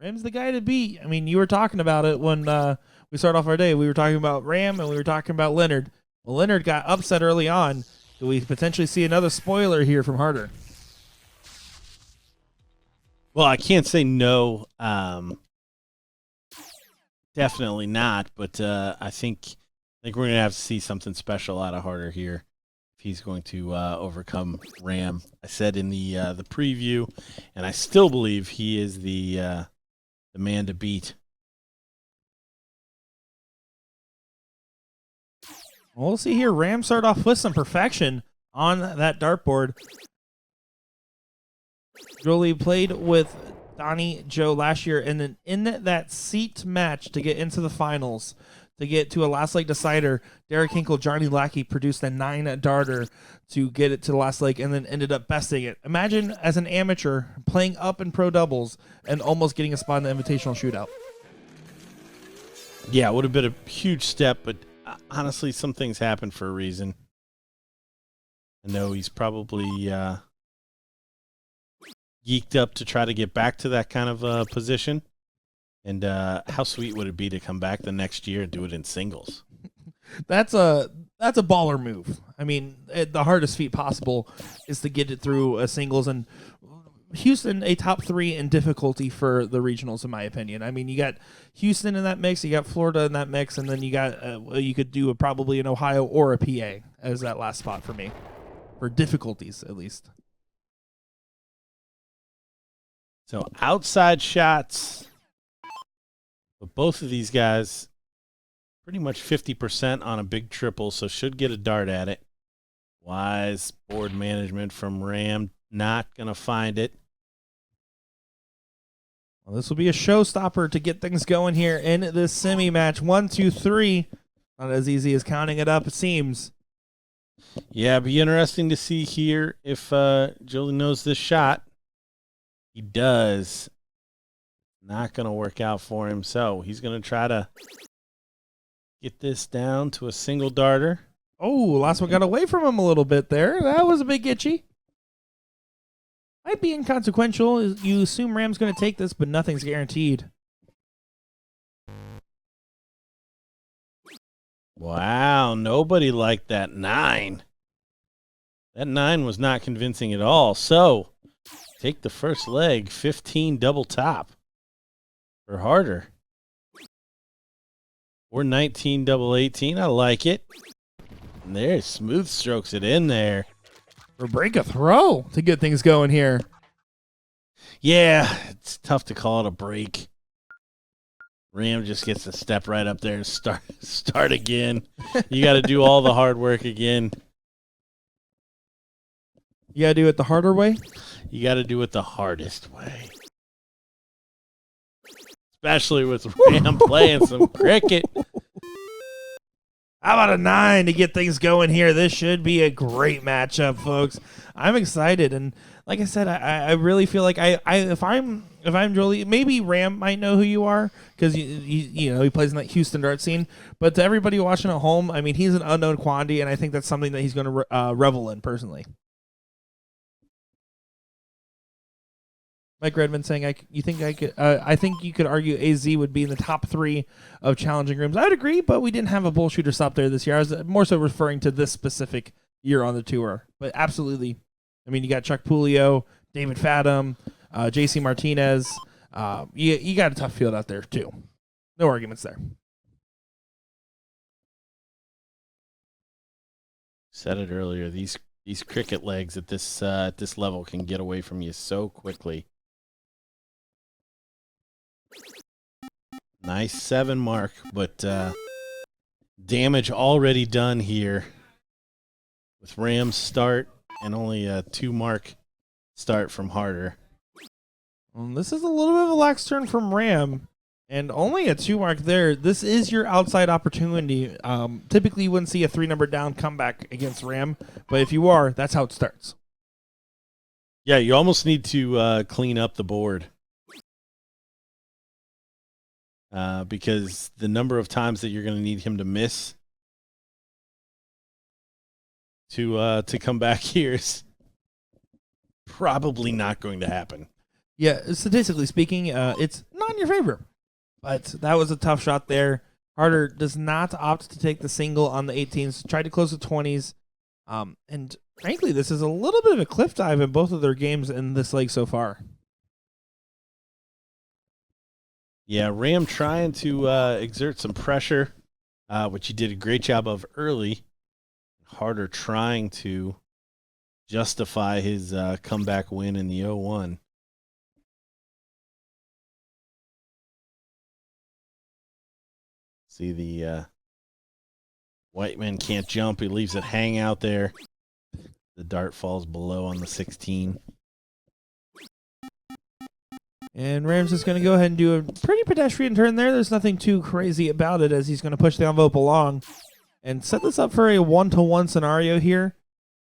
Ram's the guy to beat. I mean, you were talking about it when we started off our day. We were talking about Ram and we were talking about Leonard. Well, Leonard got upset early on. Do we potentially see another spoiler here from Harder? Well, I can't say no. Definitely not. But I think we're going to have to see something special out of Harder here if he's going to overcome Ram. I said in the preview, and I still believe he is the man to beat. Well, we'll see here. Ram started off with some perfection on that dartboard. Joiely played with Donnie Joe last year, and then in that seat match to get into the finals, to get to a last leg decider, Derek Hinkle, Johnny Lackey produced a 9 darter to get it to the last leg and then ended up besting it. Imagine as an amateur playing up in pro doubles and almost getting a spot in the invitational shootout. Yeah, it would have been a huge step, but honestly, some things happen for a reason. I know he's probably geeked up to try to get back to that kind of position. And how sweet would it be to come back the next year and do it in singles? That's a baller move. I mean, the hardest feat possible is to get it through a singles, and Houston a top 3 in difficulty for the regionals, in my opinion. I mean, you got Houston in that mix, you got Florida in that mix, and then you got you could do probably an Ohio or a PA as that last spot for me, for difficulties at least. So outside shots, but both of these guys pretty much 50% on a big triple, so should get a dart at it. Wise board management from Ram, not going to find it. Well, this will be a showstopper to get things going here in this semi match. 1, 2, 3. Not as easy as counting it up, it seems. Yeah, be interesting to see here if Joiely knows this shot. He does. Not going to work out for him, so he's going to try to get this down to a single darter. Oh, last one got away from him a little bit there. That was a bit itchy. Might be inconsequential. You assume Ram's going to take this, but nothing's guaranteed. Wow, nobody liked that 9. That 9 was not convincing at all. So, take the first leg, 15 double top for Harder. Or 19 double 18. I like it. And there, smooth strokes it in there. Or break a throw to get things going here. Yeah, it's tough to call it a break. Ram just gets to step right up there and start again. You got to do all the hard work again. You got to do it the harder way? You got to do it the hardest way. Especially with Ram playing some cricket. How about a 9 to get things going here? This should be a great matchup, folks. I'm excited, and like I said, I really feel like if I'm Joiely, maybe Ram might know who you are because you know he plays in that Houston dart scene. But to everybody watching at home, I mean, he's an unknown quantity, and I think that's something that he's going to revel in personally. Mike Redmond saying, I think you could argue AZ would be in the top 3 of challenging rooms. I would agree, but we didn't have a BullShooter stop there this year. I was more so referring to this specific year on the tour. But absolutely, I mean, you got Chuck Pulio, David Fathom, JC Martinez. You got a tough field out there too. No arguments there. Said it earlier. These cricket legs at this level can get away from you so quickly. Nice 7 mark, but damage already done here with Ram's start and only a 2 mark start from Harder. This is a little bit of a lax turn from Ram, and only a 2 mark there. This is your outside opportunity. Typically, you wouldn't see a 3-number down comeback against Ram, but if you are, that's how it starts. Yeah, you almost need to clean up the board. Because the number of times that you're going to need him to miss to come back here is probably not going to happen. Yeah, statistically speaking, it's not not in your favor. But that was a tough shot there. Harder does not opt to take the single on the 18s. Tried to close the 20s. And frankly, this is a little bit of a cliff dive in both of their games in this leg so far. Yeah, Ram trying to exert some pressure, which he did a great job of early. Harder trying to justify his comeback win in the 0-1. See the white man can't jump. He leaves it hang out there. The dart falls below on the 16. And Ram's just going to go ahead and do a pretty pedestrian turn there. There's nothing too crazy about it as he's going to push the envelope along and set this up for a 1-to-1 scenario here.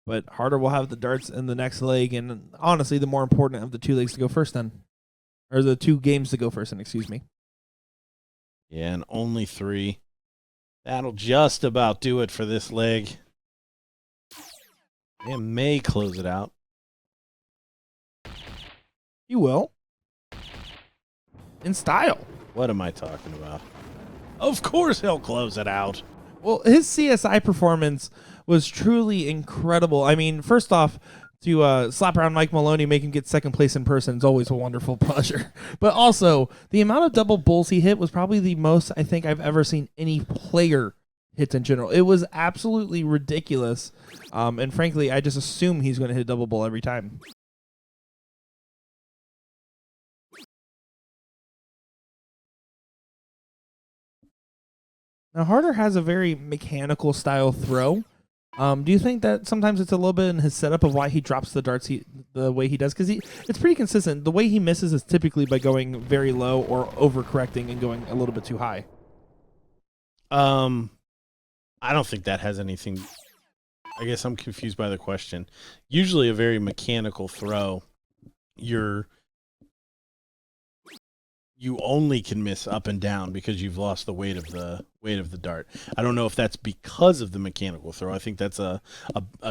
But Harder will have the darts in the next leg, and honestly, the more important of the 2 legs to go first then. Or the 2 games to go first then, excuse me. Yeah, and only 3. That'll just about do it for this leg. And may close it out. He will. In style. What am I talking about? Of course he'll close it out. Well, his CSI performance was truly incredible. I mean, first off, to slap around Mike Maloney, make him get second place in person is always a wonderful pleasure. But also, the amount of double bulls he hit was probably the most I think I've ever seen any player hit in general. It was absolutely ridiculous. And frankly, I just assume he's going to hit a double bull every time. Now, Harder has a very mechanical style throw. Do you think that sometimes it's a little bit in his setup of why he drops the darts the way he does? Because it's pretty consistent. The way he misses is typically by going very low or overcorrecting and going a little bit too high. I don't think that has anything. I guess I'm confused by the question. Usually a very mechanical throw, you only can miss up and down because you've lost the weight of the dart. I don't know if that's because of the mechanical throw. I think that's a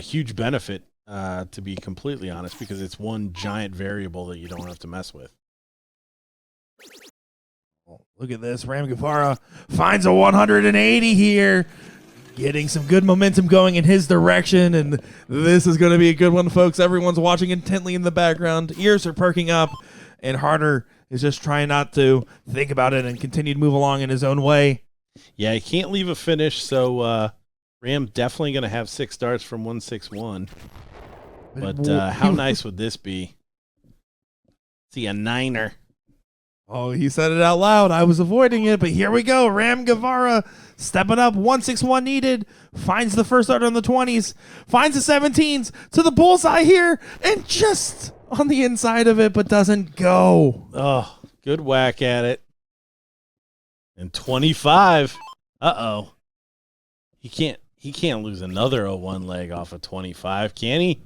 huge benefit, to be completely honest, because it's one giant variable that you don't have to mess with. Look at this. Ram Guevara finds a 180 here. Getting some good momentum going in his direction, and this is going to be a good one, folks. Everyone's watching intently in the background. Ears are perking up, and Harder is just trying not to think about it and continue to move along in his own way. Yeah, he can't leave a finish, so Ram definitely going to have 6 darts from 161. But how nice would this be? See, a 9er. Oh, he said it out loud. I was avoiding it, but here we go. Ram Guevara stepping up. 161 needed. Finds the first dart on the 20s. Finds the 17s to the bullseye here, and just on the inside of it, but doesn't go. Oh, good whack at it. And 25. Uh-oh. He can't lose another 0-1 leg off of 25, can he?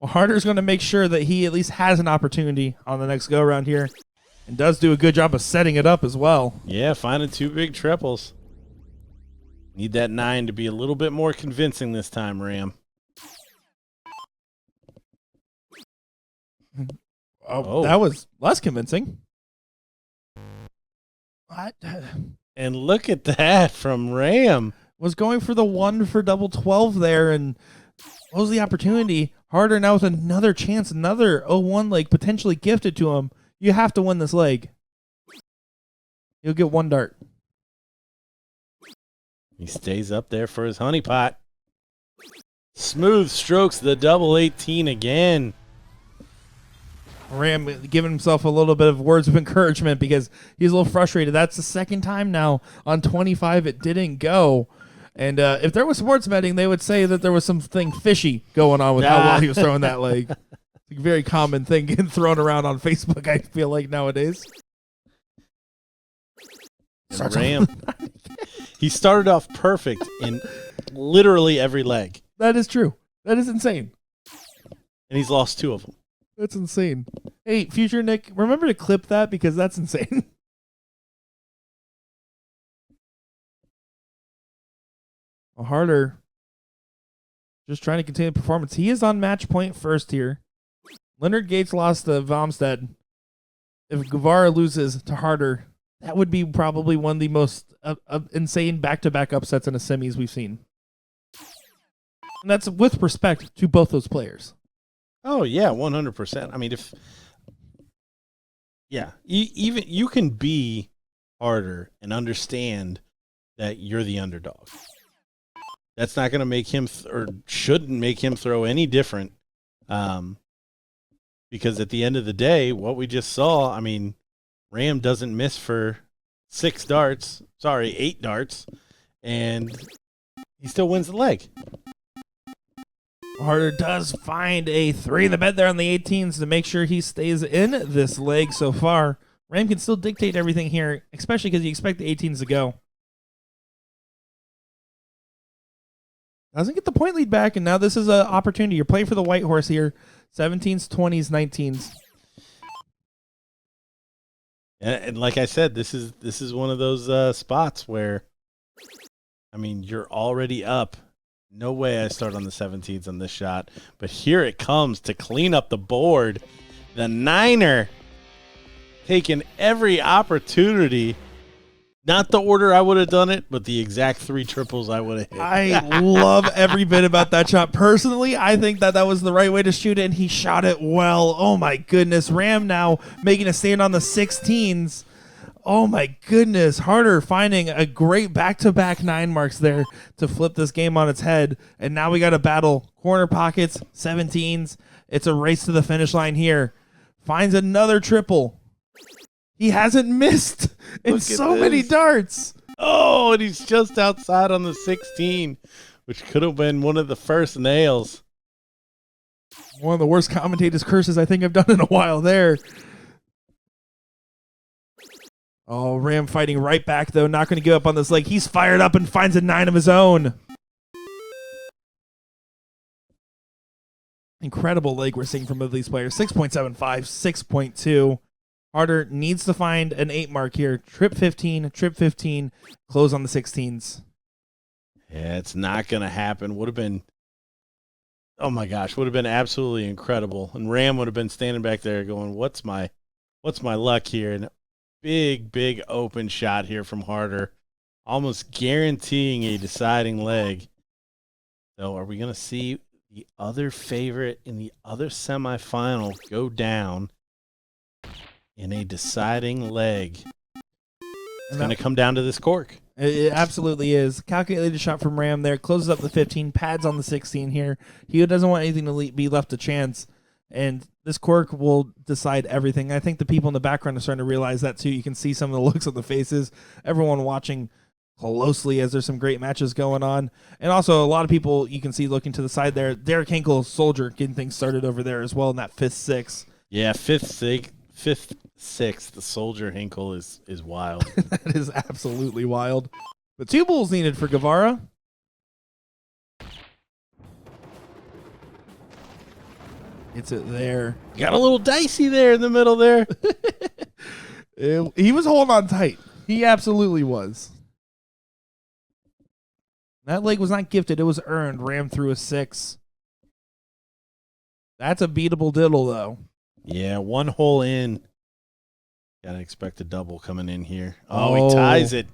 Well, Harder's going to make sure that he at least has an opportunity on the next go-around here. And does do a good job of setting it up as well. Yeah, finding 2 big triples. Need that 9 to be a little bit more convincing this time, Ram. Oh, that was less convincing. What? And look at that from Ram. Was going for the 1 for double 12 there, and what was the opportunity? Harder now with another chance, another 0-1 leg potentially gifted to him. You have to win this leg. You'll get 1 dart. He stays up there for his honeypot. Smooth strokes the double 18 again. Ram giving himself a little bit of words of encouragement because he's a little frustrated. That's the second time now on 25 it didn't go. And if there was sports betting, they would say that there was something fishy going on with how well he was throwing that leg. It's a very common thing getting thrown around on Facebook, I feel like, nowadays. Ram. He started off perfect in literally every leg. That is true. That is insane. And he's lost 2 of them. That's insane. Hey, future Nick, remember to clip that because that's insane. Harder. Just trying to continue performance. He is on match point first here. Leonard Gates lost to Vomstead. if Guevara loses to Harder, that would be probably one of the most insane back-to-back upsets in the semis we've seen. And that's with respect to both those players. Oh yeah, 100%. I mean, even you can be Harder and understand that you're the underdog. That's not going to make him or shouldn't make him throw any different. Because at the end of the day, what we just saw, I mean, Ram doesn't miss for 8 darts, and he still wins the leg. Harder does find a 3 in the bed there on the 18s to make sure he stays in this leg so far. Ram can still dictate everything here, especially because you expect the 18s to go. Doesn't get the point lead back, and now this is an opportunity. You're playing for the white horse here. 17s, 20s, 19s. And like I said, this is one of those spots where, I mean, you're already up. No way I start on the 17s on this shot. But here it comes to clean up the board. The niner taking every opportunity. Not the order I would have done it, but the exact 3 triples I would have hit. I love every bit about that shot. Personally, I think that was the right way to shoot it, and he shot it well. Oh, my goodness. Ram now making a stand on the 16s. Oh, my goodness. Harder finding a great back-to-back 9 marks there to flip this game on its head. And now we got to battle corner pockets, 17s. It's a race to the finish line here. Finds another triple. He hasn't missed in so many darts. Oh, and he's just outside on the 16, which could have been one of the first nails. One of the worst commentators' curses I think I've done in a while there. Oh, Ram fighting right back, though. Not going to give up on this leg. He's fired up and finds a 9 of his own. Incredible leg we're seeing from both of these players. 6.75, 6.2. Harder needs to find an 8 mark here. Trip 15, close on the 16s. Yeah, it's not going to happen. Would have been, oh my gosh, would have been absolutely incredible. And Ram would have been standing back there going, what's my luck here? And big open shot here from Harder, almost guaranteeing a deciding leg. So are we going to see the other favorite in the other semifinal go down in a deciding leg? It's going to come down to this cork. It absolutely is. Calculated shot from Ram there. Closes up the 15. Pads on the 16 here. He doesn't want anything to be left to chance. And this cork will decide everything. I think the people in the background are starting to realize that too. You can see some of the looks on the faces. Everyone watching closely as there's some great matches going on. And also a lot of people you can see looking to the side there. Derek Hinkle, Soldier, getting things started over there as well in that 5th, 6th. Yeah, 5th, 6th, the Soldier Hinkle is wild. That is absolutely wild. But 2 bulls needed for Guevara. It's it there. Got a little dicey there in the middle there. He was holding on tight. He absolutely was. That leg was not gifted. It was earned. Ram through a 6. That's a beatable diddle, though. Yeah, 1 hole in. Gotta expect a double coming in here. Oh, he ties it.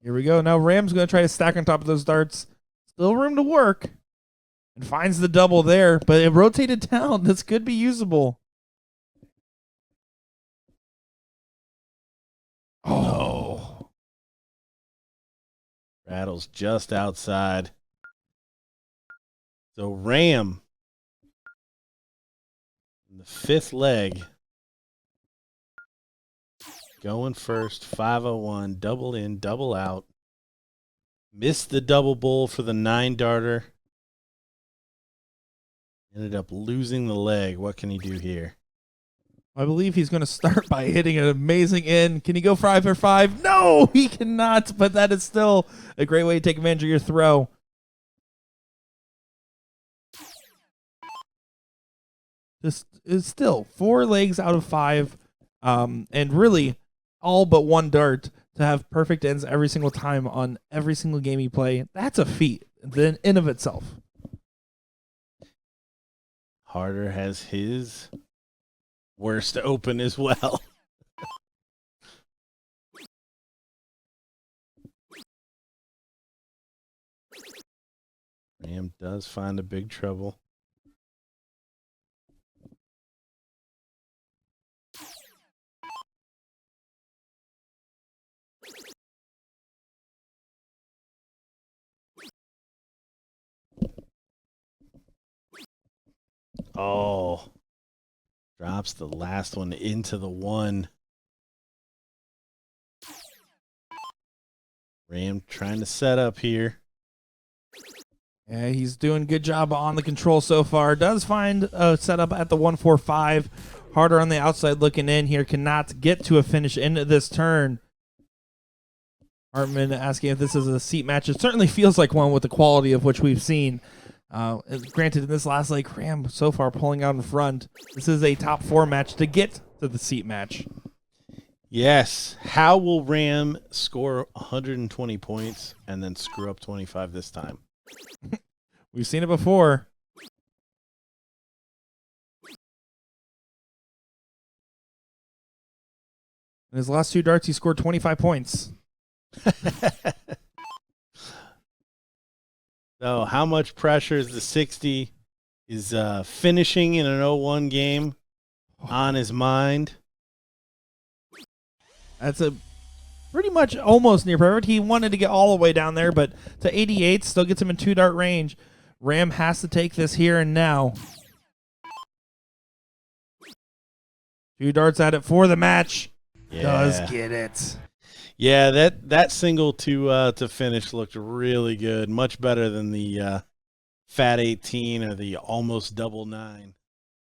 Here we go. Now Ram's going to try to stack on top of those darts. Still room to work. And finds the double there, but it rotated down. This could be usable. Oh. Rattles just outside. So Ram, in the 5th leg, going first, 501, double in, double out. Missed the double bull for the 9 darter. Ended up losing the leg. What can he do here? I believe he's going to start by hitting an amazing in. Can he go 5 for 5? No, he cannot, but that is still a great way to take advantage of your throw. This is still 4 legs out of 5, and really all but 1 dart to have perfect ends every single time on every single game you play. That's a feat in of itself. Harder has his worst open as well. Ram does find a big trouble. Oh, drops the last one into the one. Ram trying to set up here. Yeah, he's doing a good job on the control so far. Does find a setup at the 145. Harder on the outside looking in here. Cannot get to a finish in this turn. Hartman asking if this is a seat match. It certainly feels like one with the quality of which we've seen. Granted, in this last leg, Ram so far pulling out in front. This is a top 4 match to get to the seat match. Yes. How will Ram score 120 points and then screw up 25 this time? We've seen it before. In his last 2 darts, he scored 25 points. So how much pressure is the 60? Is finishing in an 0-1 game on his mind? That's a pretty much almost near perfect. He wanted to get all the way down there, but to 88 still gets him in 2-dart range. Ram has to take this here and now. 2 darts at it for the match. Yeah. Does get it. Yeah, that single to finish looked really good. Much better than the fat 18 or the almost double 9.